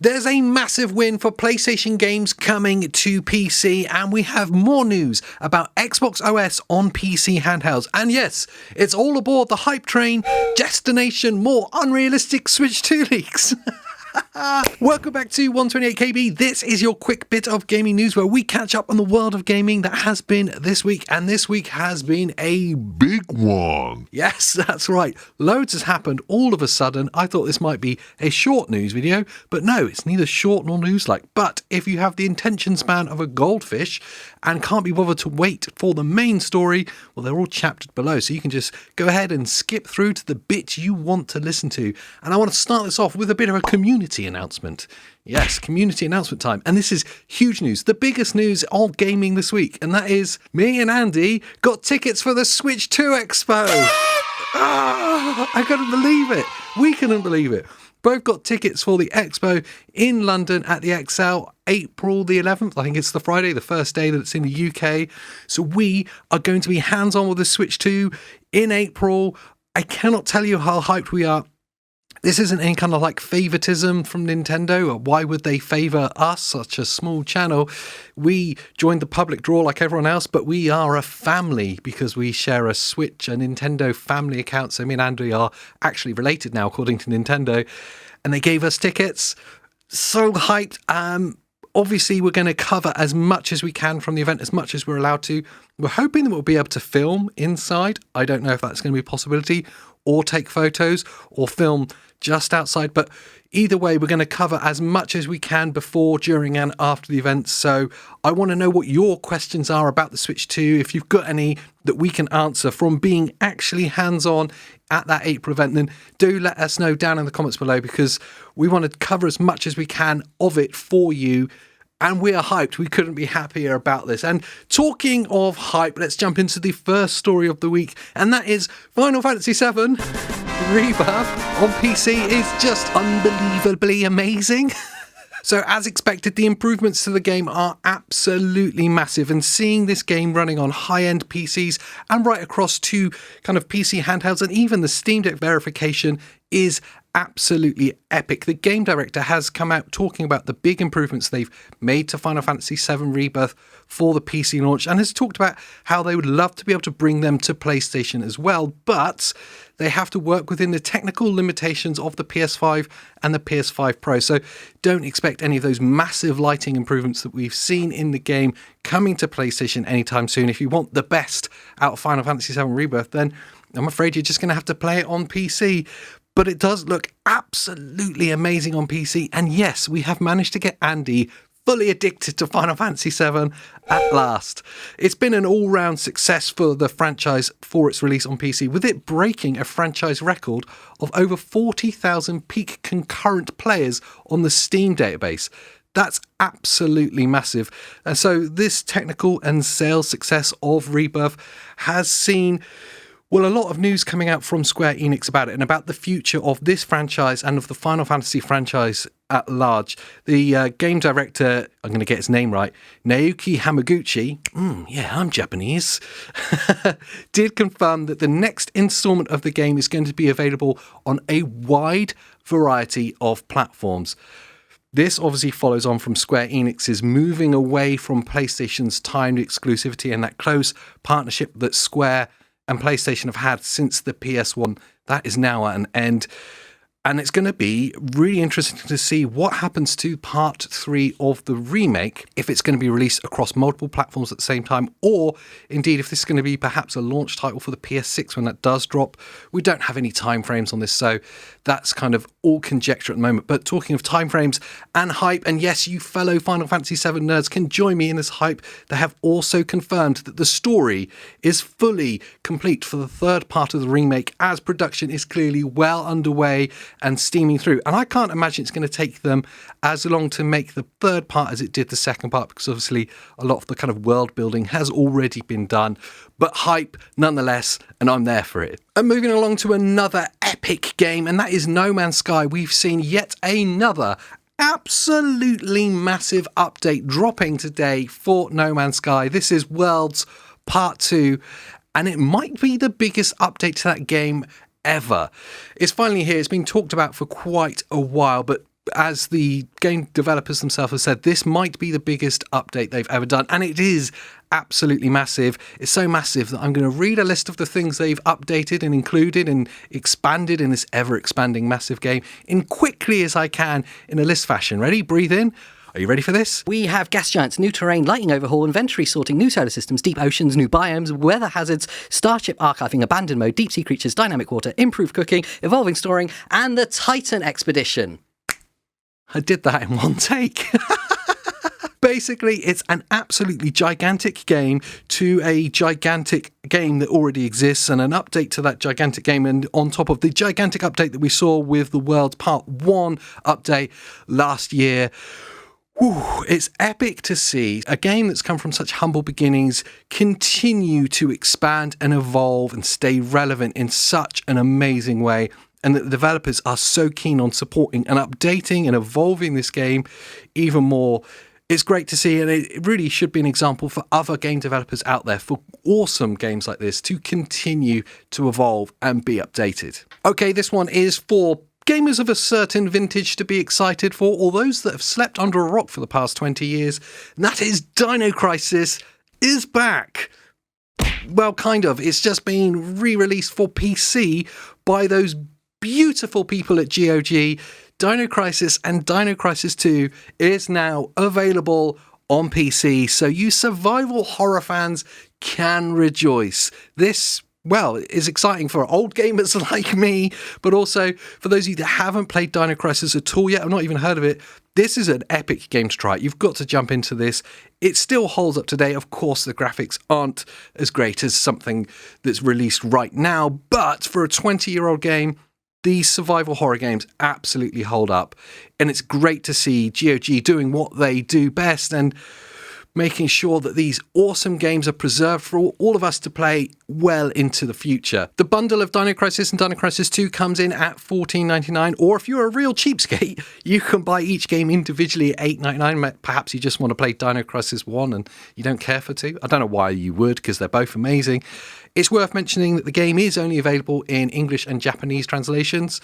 There's a massive win for PlayStation games coming to PC, and we have more news about Xbox OS on PC handhelds. And yes, it's all aboard the hype train. Destination more unrealistic Switch 2 leaks. Welcome back to 128KB. This is your quick bit of gaming news where we catch up on the world of gaming that has been this week, and this week has been a big one. Yes, that's right. Loads has happened all of a sudden. I thought this might be a short news video, but no, it's neither short nor news-like. But if you have the attention span of a goldfish and can't be bothered to wait for the main story, well, they're all chaptered below, so you can just go ahead and skip through to the bits you want to listen to. And I want to start this off with a bit of a community announcement. Yes, community announcement time. And this is huge news, the biggest news of gaming this week, and that is me and Andy got tickets for the Switch 2 Expo. I couldn't believe it. We couldn't believe it. Both got tickets for the Expo in London at the XL, April the 11th. I think it's the Friday, the first day that it's in the UK. So we are going to be hands-on with the Switch 2 in April. I cannot tell you how hyped we are. This isn't any kind of like favoritism from Nintendo. Why would they favor us, such a small channel? We joined the public draw like everyone else, but we are a family because we share a Switch, a Nintendo family account. So me and Andy are actually related now, according to Nintendo. And they gave us tickets. So hyped. Obviously, we're going to cover as much as we can from the event, as much as we're allowed to. We're hoping that we'll be able to film inside. I don't know if that's going to be a possibility, or take photos, or film just outside. But either way, we're going to cover as much as we can before, during, and after the event. So I want to know what your questions are about the Switch 2. If you've got any that we can answer from being actually hands-on at that April event, then do let us know down in the comments below, because we want to cover as much as we can of it for you. And we are hyped. We couldn't be happier about this. And talking of hype, let's jump into the first story of the week. And that is Final Fantasy VII Rebirth on PC is just unbelievably amazing. So as expected, the improvements to the game are absolutely massive, and seeing this game running on high-end PCs and right across to kind of PC handhelds and even the Steam Deck verification is absolutely epic. The game director has come out talking about the big improvements they've made to Final Fantasy VII Rebirth for the PC launch, and has talked about how they would love to be able to bring them to PlayStation as well, but they have to work within the technical limitations of the PS5 and the PS5 Pro. So don't expect any of those massive lighting improvements that we've seen in the game coming to PlayStation anytime soon. If you want the best out of Final Fantasy VII Rebirth, then I'm afraid you're just going to have to play it on PC. But it does look absolutely amazing on PC. And yes, we have managed to get Andy fully addicted to Final Fantasy VII at last. It's been an all-round success for the franchise for its release on PC, with it breaking a franchise record of over 40,000 peak concurrent players on the Steam database. That's absolutely massive. And so this technical and sales success of Rebirth has seen, well, a lot of news coming out from Square Enix about it and about the future of this franchise and of the Final Fantasy franchise at large. The game director, I'm going to get his name right, Naoki Hamaguchi, yeah, I'm Japanese, did confirm that the next installment of the game is going to be available on a wide variety of platforms. This obviously follows on from Square Enix's moving away from PlayStation's timed exclusivity and that close partnership that Square and PlayStation have had since the PS1. That is now at an end. And it's going to be really interesting to see what happens to part 3 of the remake, if it's going to be released across multiple platforms at the same time, or indeed if this is going to be perhaps a launch title for the PS6 when that does drop. We don't have any timeframes on this, so that's kind of all conjecture at the moment. But talking of timeframes and hype, and yes, you fellow Final Fantasy VII nerds can join me in this hype, they have also confirmed that the story is fully complete for the third part of the remake, as production is clearly well underway and steaming through. And I can't imagine it's going to take them as long to make the third part as it did the second part, because obviously a lot of the kind of world building has already been done. But hype nonetheless, and I'm there for it. And moving along to another epic game, and that is No Man's Sky. We've seen yet another absolutely massive update dropping today for No Man's Sky. This is Worlds Part 2, and it might be the biggest update to that game ever. It's finally here. It's been talked about for quite a while, but as the game developers themselves have said, this might be the biggest update they've ever done. And it is absolutely massive. It's so massive that I'm going to read a list of the things they've updated and included and expanded in this ever-expanding massive game in quickly as I can in a list fashion. Ready? Breathe in. Are you ready for this? We have gas giants, new terrain, lighting overhaul, inventory sorting, new solar systems, deep oceans, new biomes, weather hazards, starship archiving, abandoned mode, deep sea creatures, dynamic water, improved cooking, evolving storing, and the Titan expedition. I did that in one take. Basically, it's an absolutely gigantic game to a gigantic game that already exists, and an update to that gigantic game, and on top of the gigantic update that we saw with the World's Part 1 update last year. Whew, it's epic to see a game that's come from such humble beginnings continue to expand and evolve and stay relevant in such an amazing way. And that the developers are so keen on supporting and updating and evolving this game even more. It's great to see, and it really should be an example for other game developers out there for awesome games like this to continue to evolve and be updated. Okay, this one is for gamers of a certain vintage to be excited for, or those that have slept under a rock for the past 20 years, and that is Dino Crisis is back. Well, kind of. It's just been re-released for PC by those beautiful people at GOG. Dino Crisis and Dino Crisis 2 is now available on PC, so you survival horror fans can rejoice. This, well, is exciting for old gamers like me, but also for those of you that haven't played Dino Crisis at all yet, I've not even heard of it. This is an epic game to try. You've got to jump into this. It still holds up today. Of course, the graphics aren't as great as something that's released right now, but for a 20-year-old game, these survival horror games absolutely hold up. And it's great to see GOG doing what they do best and making sure that these awesome games are preserved for all of us to play well into the future. The bundle of Dino Crisis and Dino Crisis 2 comes in at $14.99, or if you're a real cheapskate, you can buy each game individually at $8.99. Perhaps you just want to play Dino Crisis 1 and you don't care for 2. I don't know why you would, because they're both amazing. It's worth mentioning that the game is only available in English and Japanese translations.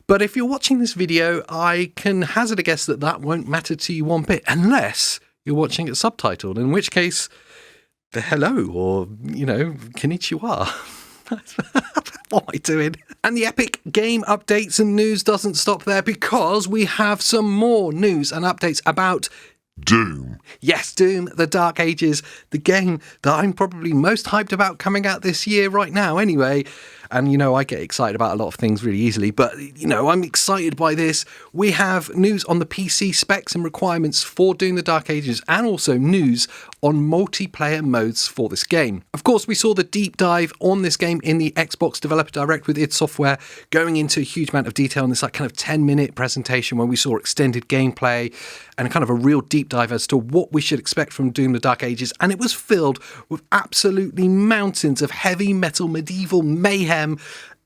But if you're watching this video, I can hazard a guess that that won't matter to you one bit, unless you're watching it subtitled, in which case, the hello, or, konnichiwa. What am I doing? And the epic game updates and news doesn't stop there, because we have some more news and updates about Doom. Yes, Doom, The Dark Ages, the game that I'm probably most hyped about coming out this year right now anyway. And, I get excited about a lot of things really easily, but, I'm excited by this. We have news on the PC specs and requirements for Doom The Dark Ages, and also news on multiplayer modes for this game. Of course, we saw the deep dive on this game in the Xbox Developer Direct with id Software, going into a huge amount of detail in this kind of 10-minute presentation where we saw extended gameplay and kind of a real deep dive as to what we should expect from Doom The Dark Ages. And it was filled with absolutely mountains of heavy metal medieval mayhem.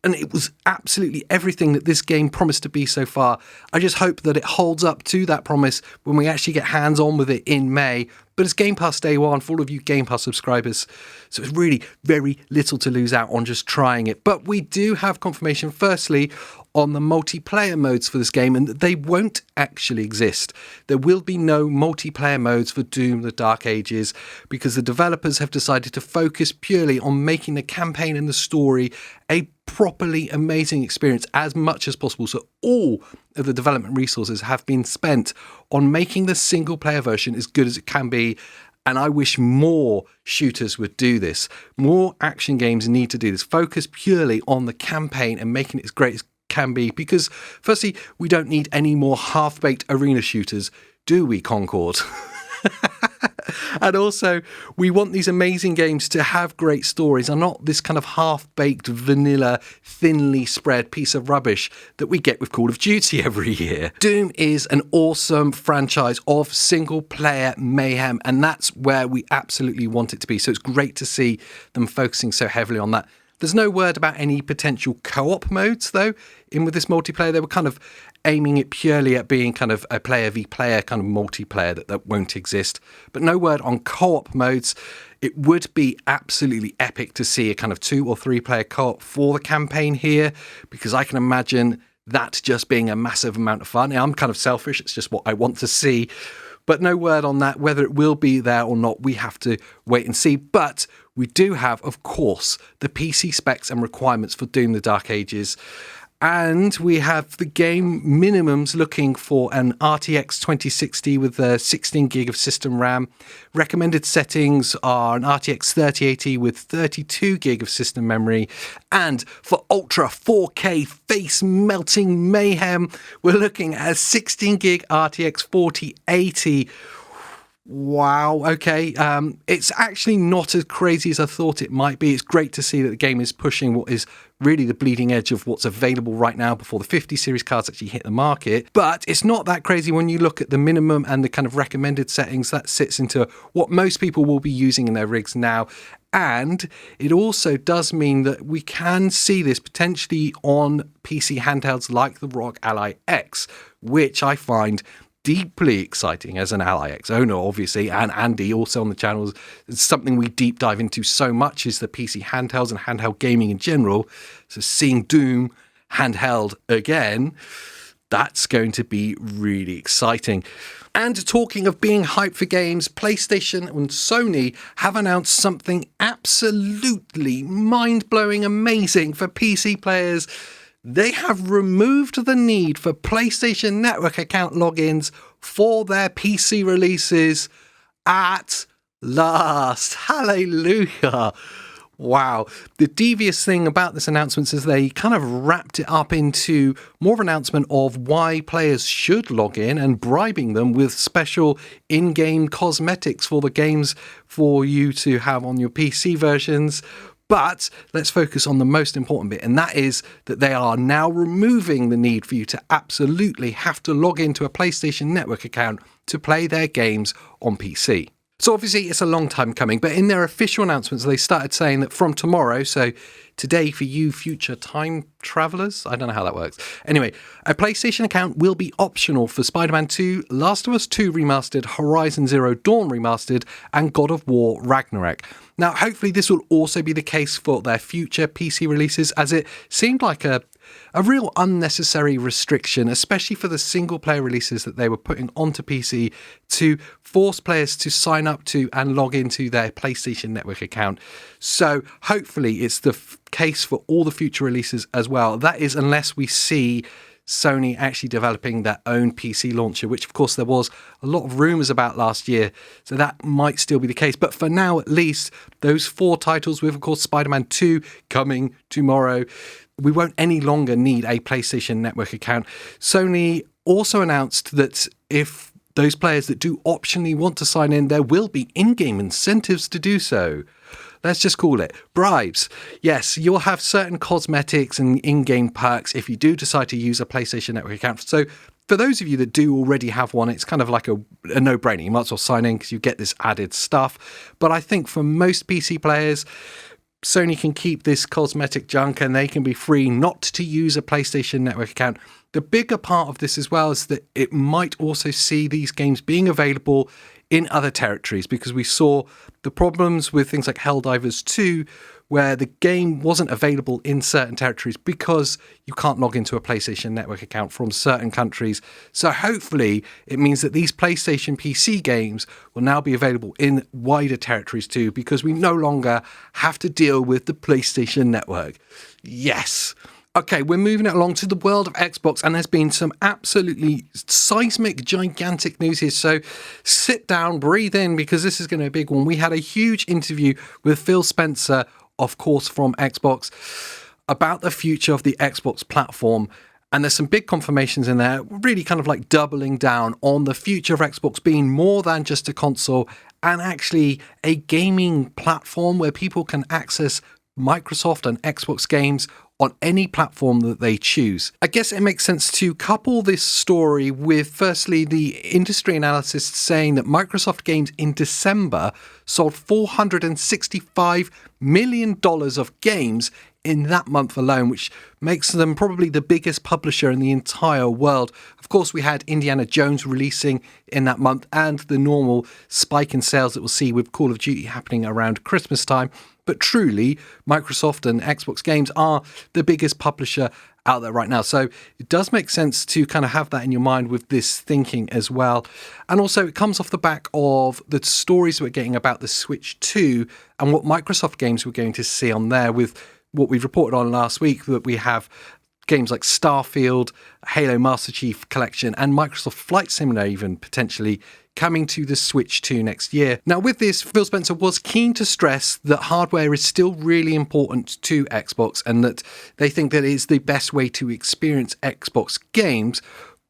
And it was absolutely everything that this game promised to be so far. I just hope that it holds up to that promise when we actually get hands-on with it in May. But it's Game Pass Day 1 for all of you Game Pass subscribers. So it's really very little to lose out on just trying it. But we do have confirmation, firstly, on the multiplayer modes for this game, and that they won't actually exist. There will be no multiplayer modes for Doom The Dark Ages, because the developers have decided to focus purely on making the campaign and the story a properly amazing experience as much as possible. So all of the development resources have been spent on making the single player version as good as it can be. And I wish more shooters would do this. More action games need to do this. Focus purely on the campaign and making it as great as can be, because firstly, we don't need any more half-baked arena shooters, do we, Concord? And also, we want these amazing games to have great stories and not this kind of half-baked, vanilla, thinly spread piece of rubbish that we get with Call of Duty every year. Doom is an awesome franchise of single-player mayhem, and that's where we absolutely want it to be. So it's great to see them focusing so heavily on that. There's no word about any potential co-op modes, though, in with this multiplayer. They were kind of aiming it purely at being kind of a player v player kind of multiplayer that won't exist. But no word on co-op modes. It would be absolutely epic to see a kind of 2 or 3 player co-op for the campaign here, because I can imagine that just being a massive amount of fun. I'm kind of selfish. It's just what I want to see. But no word on that, whether it will be there or not, we have to wait and see. But we do have, of course, the PC specs and requirements for Doom: The Dark Ages. And we have the game minimums looking for an RTX 2060 with 16 gig of system RAM. Recommended settings are an RTX 3080 with 32 gig of system memory. And for ultra 4K face melting mayhem, we're looking at a 16 gig RTX 4080. Wow, okay. It's actually not as crazy as I thought it might be. It's great to see that the game is pushing what is really the bleeding edge of what's available right now before the 50 series cards actually hit the market. But it's not that crazy when you look at the minimum and the kind of recommended settings. That sits into what most people will be using in their rigs now. And it also does mean that we can see this potentially on PC handhelds like the ROG Ally X, which I find deeply exciting as an Ally X owner, obviously, and Andy also on the channel. It's something we deep dive into so much is the PC handhelds and handheld gaming in general. So seeing Doom handheld again, that's going to be really exciting. And talking of being hyped for games, PlayStation and Sony have announced something absolutely mind-blowing amazing for PC players. They have removed the need for PlayStation Network account logins for their PC releases at last. Hallelujah. Wow. The devious thing about this announcement is they kind of wrapped it up into more of an announcement of why players should log in and bribing them with special in-game cosmetics for the games for you to have on your PC versions. But let's focus on the most important bit, and that is that they are now removing the need for you to absolutely have to log into a PlayStation Network account to play their games on PC. So obviously it's a long time coming, but in their official announcements, they started saying that from tomorrow, so today for you future time travelers, I don't know how that works. Anyway, a PlayStation account will be optional for Spider-Man 2, Last of Us 2 Remastered, Horizon Zero Dawn Remastered, and God of War Ragnarok. Now, hopefully this will also be the case for their future PC releases, as it seemed like a real unnecessary restriction, especially for the single-player releases that they were putting onto PC to force players to sign up to and log into their PlayStation Network account. So hopefully it's the case for all the future releases as well. That is, unless we see Sony actually developing their own PC launcher, which of course there was a lot of rumours about last year, so that might still be the case. But for now, at least, those 4 titles with, of course, Spider-Man 2 coming tomorrow, we won't any longer need a PlayStation Network account. Sony also announced that if those players that do optionally want to sign in, there will be in-game incentives to do so. Let's just call it bribes. Yes, you'll have certain cosmetics and in-game perks if you do decide to use a PlayStation Network account. So for those of you that do already have one, it's kind of like a no-brainer. You might as well sign in because you get this added stuff. But I think for most PC players, Sony can keep this cosmetic junk and they can be free not to use a PlayStation Network account. The bigger part of this as well is that it might also see these games being available in other territories, because we saw the problems with things like Helldivers 2, where the game wasn't available in certain territories because you can't log into a PlayStation Network account from certain countries. So hopefully it means that these PlayStation PC games will now be available in wider territories too, because we no longer have to deal with the PlayStation Network. Yes. Okay, we're moving it along to the world of Xbox, and there's been some absolutely seismic, gigantic news here. So sit down, breathe in, because this is going to be a big one. We had a huge interview with Phil Spencer, of course, from Xbox, about the future of the Xbox platform. And there's some big confirmations in there, really kind of like doubling down on the future of Xbox being more than just a console and actually a gaming platform where people can access Microsoft and Xbox games on any platform that they choose. I guess it makes sense to couple this story with, firstly, the industry analysis saying that Microsoft games in December sold $465 million of games in that month alone, which makes them probably the biggest publisher in the entire world. Of course, we had Indiana Jones releasing in that month and the normal spike in sales that we'll see with Call of Duty happening around Christmas time. But truly, Microsoft and Xbox games are the biggest publisher out there right now. So it does make sense to kind of have that in your mind with this thinking as well. And also it comes off the back of the stories we're getting about the Switch 2 and what Microsoft games we're going to see on there, with what we reported on last week, that we have games like Starfield, Halo Master Chief Collection, and Microsoft Flight Simulator even potentially coming to the Switch 2 next year. Now, with this, Phil Spencer was keen to stress that hardware is still really important to Xbox and that they think that it is the best way to experience Xbox games,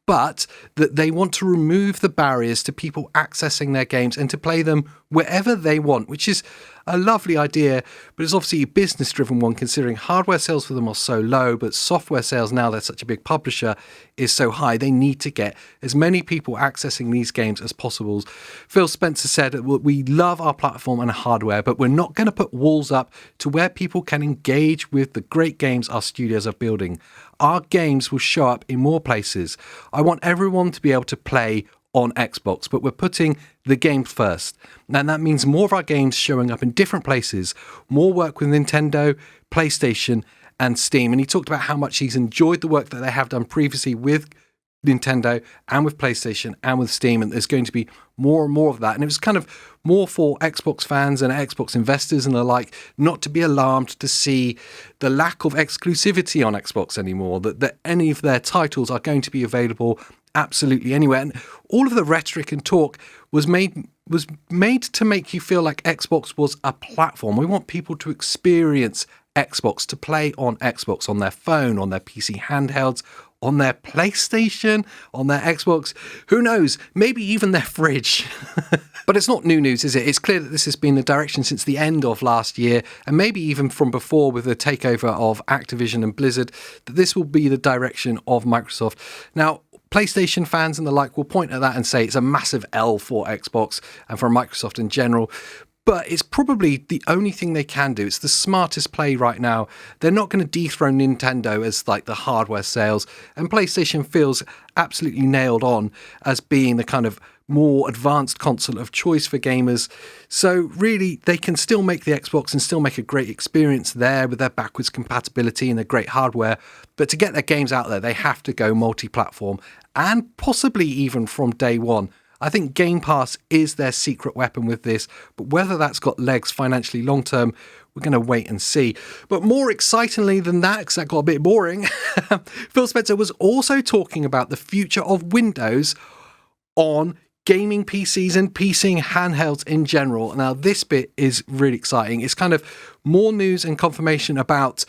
but that they want to remove the barriers to people accessing their games and to play them wherever they want, which is a lovely idea, but it's obviously a business-driven one, considering hardware sales for them are so low, but software sales, now they're such a big publisher, is so high. They need to get as many people accessing these games as possible. Phil Spencer said that we love our platform and hardware, but we're not going to put walls up to where people can engage with the great games our studios are building. Our games will show up in more places. I want everyone to be able to play on Xbox, but we're putting the game first. And that means more of our games showing up in different places, more work with Nintendo, PlayStation, and Steam. And he talked about how much he's enjoyed the work that they have done previously with Nintendo and with PlayStation and with Steam, and there's going to be more and more of that. And it was kind of more for Xbox fans and Xbox investors and the like, not to be alarmed to see the lack of exclusivity on Xbox anymore, that any of their titles are going to be available absolutely anywhere. And all of the rhetoric and talk was made to make you feel like Xbox was a platform. We want people to experience Xbox, to play on Xbox, on their phone, on their PC handhelds, on their PlayStation, on their Xbox, who knows, maybe even their fridge. But it's not new news, is it? It's clear that this has been the direction since the end of last year, and maybe even from before with the takeover of Activision and Blizzard, that this will be the direction of Microsoft. Now, PlayStation fans and the like will point at that and say it's a massive L for Xbox and for Microsoft in general. But it's probably the only thing they can do. It's the smartest play right now. They're not going to dethrone Nintendo as like the hardware sales. And PlayStation feels absolutely nailed on as being the kind of more advanced console of choice for gamers. So really, they can still make the Xbox and still make a great experience there with their backwards compatibility and their great hardware. But to get their games out there, they have to go multi-platform, and possibly even from day one. I think Game Pass is their secret weapon with this, but whether that's got legs financially long term, we're going to wait and see. But more excitingly than that, because that got a bit boring, Phil Spencer was also talking about the future of Windows on gaming PCs and PC handhelds in general. Now, this bit is really exciting. It's kind of more news and confirmation about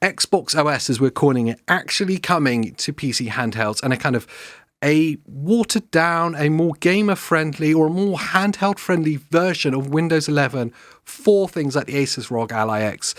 XboxOS, as we're calling it, actually coming to PC handhelds, and a watered down, a more gamer friendly or a more handheld friendly version of Windows 11 for things like the Asus ROG Ally X.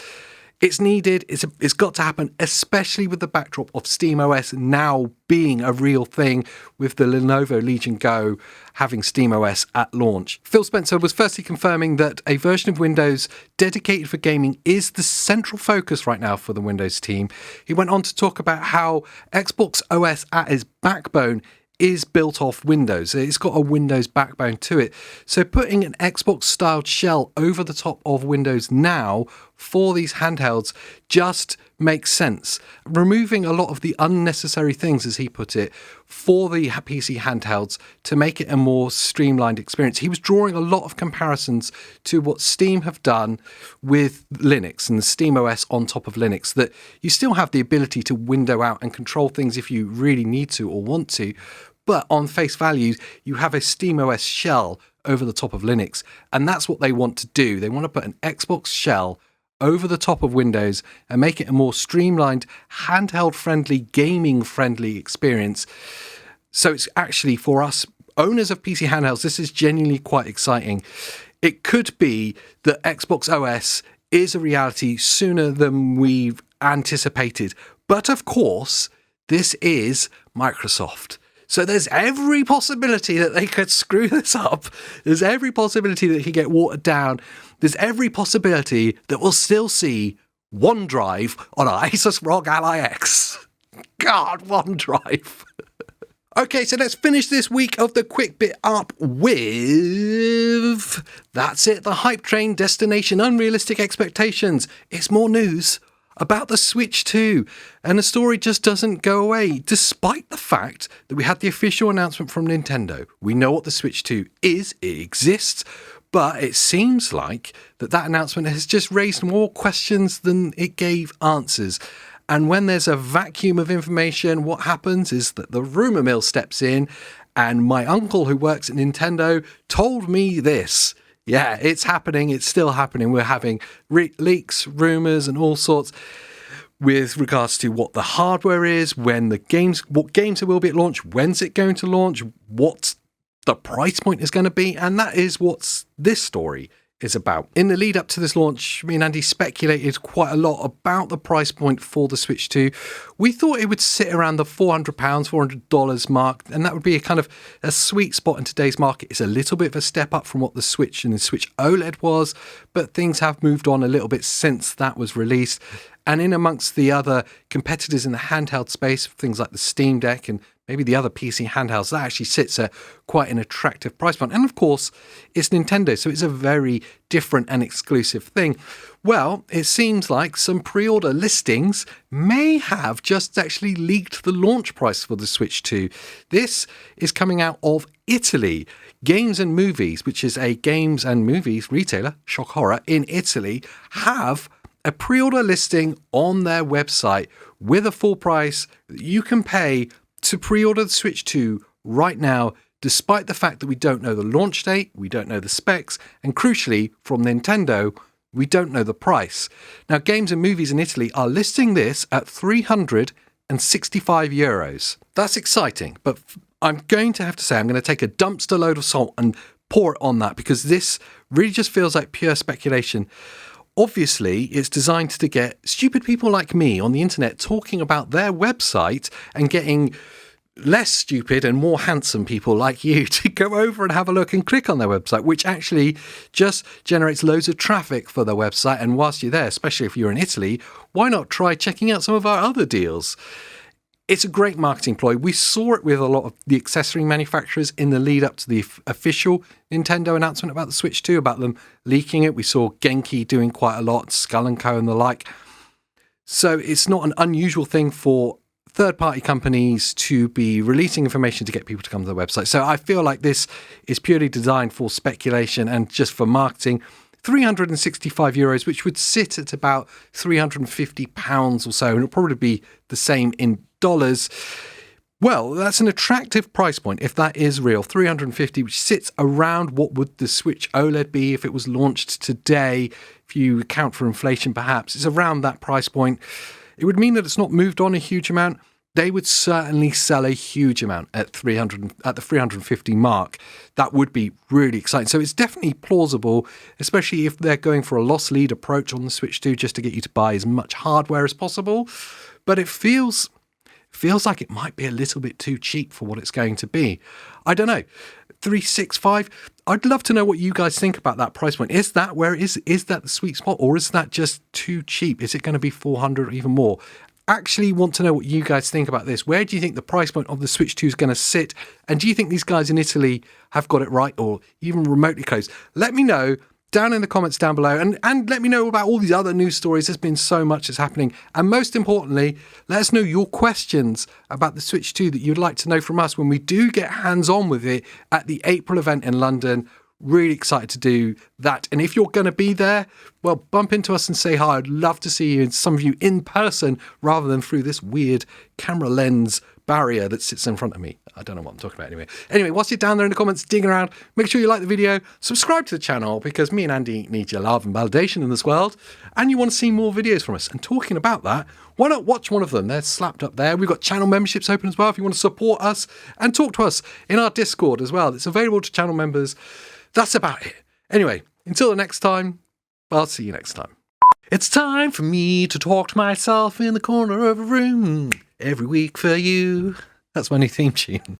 It's needed, it's got to happen, especially with the backdrop of SteamOS now being a real thing, with the Lenovo Legion Go having SteamOS at launch. Phil Spencer was firstly confirming that a version of Windows dedicated for gaming is the central focus right now for the Windows team. He went on to talk about how XboxOS at its backbone is built off Windows. It's got a Windows backbone to it. So putting an Xbox-styled shell over the top of Windows now for these handhelds just makes sense. Removing a lot of the unnecessary things, as he put it, for the PC handhelds to make it a more streamlined experience. He was drawing a lot of comparisons to what Steam have done with Linux and the SteamOS on top of Linux, that you still have the ability to window out and control things if you really need to or want to, but on face value, you have a SteamOS shell over the top of Linux, and that's what they want to do. They want to put an Xbox shell over the top of Windows and make it a more streamlined, handheld-friendly, gaming-friendly experience. So it's actually, for us owners of PC handhelds, this is genuinely quite exciting. It could be that XboxOS is a reality sooner than we've anticipated. But of course, this is Microsoft. So there's every possibility that they could screw this up. There's every possibility that it could get watered down. There's every possibility that we'll still see OneDrive on our Asus ROG Ally X. God, OneDrive. Okay, so let's finish this week of the quick bit up with... That's it, the hype train destination, unrealistic expectations. It's more news about the Switch 2. And the story just doesn't go away, despite the fact that we had the official announcement from Nintendo. We know what the Switch 2 is, it exists, but it seems like that announcement has just raised more questions than it gave answers. And when there's a vacuum of information, what happens is that the rumor mill steps in, and my uncle who works at Nintendo told me this. Yeah, it's happening. It's still happening. We're having leaks, rumors, and all sorts with regards to what the hardware is, what games will be at launch, when's it going to launch, what the price point is going to be, and that is what this story is about. In the lead up to this launch, me and Andy speculated quite a lot about the price point for the Switch 2. We thought it would sit around the £400, $400 mark, and that would be a kind of a sweet spot in today's market. It's a little bit of a step up from what the Switch and the Switch OLED was, but things have moved on a little bit since that was released. And in amongst the other competitors in the handheld space, things like the Steam Deck and maybe the other PC handhelds, that actually sits at quite an attractive price point. And of course, it's Nintendo, so it's a very different and exclusive thing. Well, it seems like some pre-order listings may have just actually leaked the launch price for the Switch 2. This is coming out of Italy. Games and Movies, which is a games and movies retailer, shock horror, in Italy, have a pre-order listing on their website with a full price that you can pay to pre-order the Switch 2 right now, despite the fact that we don't know the launch date, we don't know the specs, and crucially, from Nintendo, we don't know the price. Now, Games and Movies in Italy are listing this at €365. That's exciting, but I'm going to have to say I'm going to take a dumpster load of salt and pour it on that, because this really just feels like pure speculation. Obviously, it's designed to get stupid people like me on the internet talking about their website and getting less stupid and more handsome people like you to go over and have a look and click on their website, which actually just generates loads of traffic for their website. And whilst you're there, especially if you're in Italy, why not try checking out some of our other deals? It's a great marketing ploy. We saw it with a lot of the accessory manufacturers in the lead up to the official Nintendo announcement about the Switch 2, about them leaking it. We saw Genki doing quite a lot, Skull & Co. and the like. So it's not an unusual thing for third-party companies to be releasing information to get people to come to their website. So I feel like this is purely designed for speculation and just for marketing. €365, which would sit at about £350 or so, and it'll probably be the same in dollars. Well, that's an attractive price point if that is real. $350, which sits around what would the Switch OLED be if it was launched today. If you account for inflation, perhaps it's around that price point. It would mean that it's not moved on a huge amount. They would certainly sell a huge amount at the 350 mark. That would be really exciting. So it's definitely plausible, especially if they're going for a loss lead approach on the Switch 2, just to get you to buy as much hardware as possible. But it feels like it might be a little bit too cheap for what it's going to be. I don't know. 365. I'd love to know what you guys think about that price point. Is that where it is? Is that the sweet spot, or is that just too cheap? Is it going to be 400 or even more? Actually want to know what you guys think about this. Where do you think the price point of the Switch 2 is going to sit? And do you think these guys in Italy have got it right, or even remotely close? Let me know down in the comments down below, and let me know about all these other news stories. There's been so much that's happening. And most importantly, let us know your questions about the Switch 2 that you'd like to know from us when we do get hands-on with it at the April event in London. Really excited to do that. And if you're going to be there, well, bump into us and say hi. I'd love to see you, and some of you in person rather than through this weird camera lens barrier that sits in front of me. I don't know what I'm talking about anyway. Whilst you're down there in the comments digging around, make sure you like the video, subscribe to the channel, because me and Andy need your love and validation in this world, and you want to see more videos from us. And talking about that, why not watch one of them? They're slapped up there. We've got channel memberships open as well if you want to support us and talk to us in our Discord as well. It's available to channel members. That's about it. Anyway, until the next time, I'll see you next time. It's time for me to talk to myself in the corner of a room every week for you. That's my new theme tune.